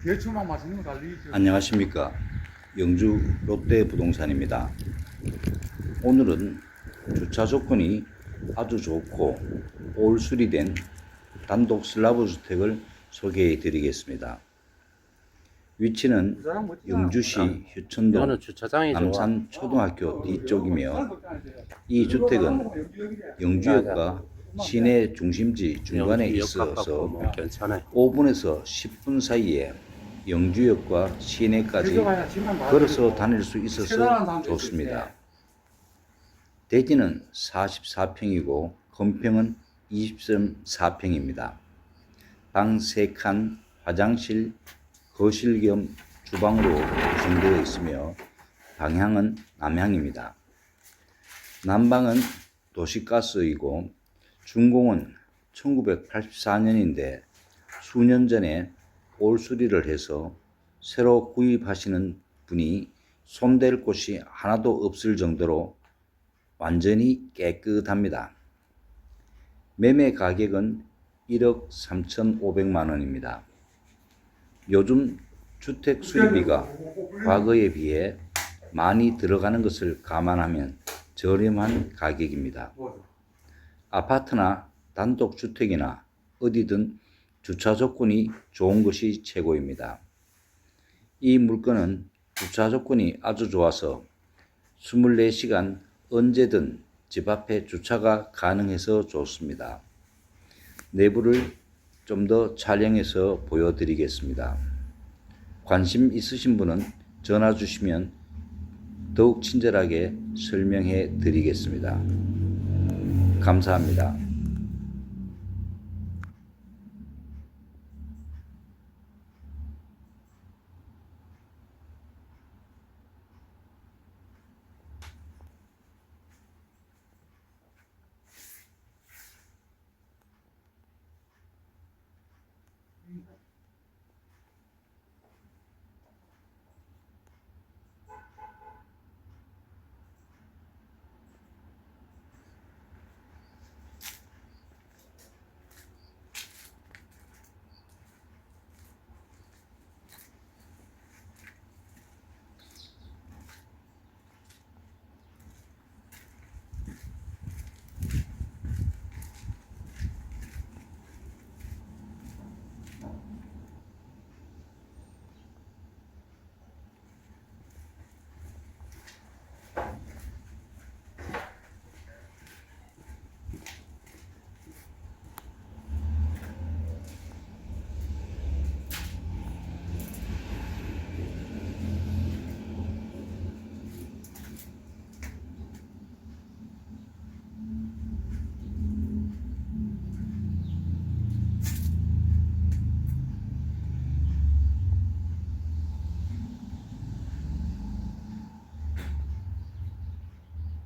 대추만 맛있는 거 달리죠. 안녕하십니까. 영주롯데부동산입니다. 오늘은 주차 조건이 아주 좋고 올 수리된 단독 슬라브 주택을 소개해 드리겠습니다. 위치는 영주시 휴천동 남산초등학교 뒤쪽이며 이 주택은 영주역과 시내 중심지 중간에 있어서 5분에서 10분 사이에 영주역과 시내까지 걸어서 다닐 수 있어서 좋습니다. 대지는 44평이고 건평은 20.4평입니다. 방 3칸, 화장실, 거실 겸 주방으로 구성되어 있으며 방향은 남향입니다. 난방은 도시가스이고 준공은 1984년인데 수년 전에 올 수리를 해서 새로 구입하시는 분이 손댈 곳이 하나도 없을 정도로 완전히 깨끗합니다. 매매 가격은 1억 3,500만 원입니다. 요즘 주택 수리비가 과거에 비해 많이 들어가는 것을 감안하면 저렴한 가격입니다. 아파트나 단독주택이나 어디든 주차 조건이 좋은 것이 최고입니다. 이 물건은 주차 조건이 아주 좋아서 24시간 언제든 집 앞에 주차가 가능해서 좋습니다. 내부를 좀 더 촬영해서 보여드리겠습니다. 관심 있으신 분은 전화 주시면 더욱 친절하게 설명해 드리겠습니다. 감사합니다.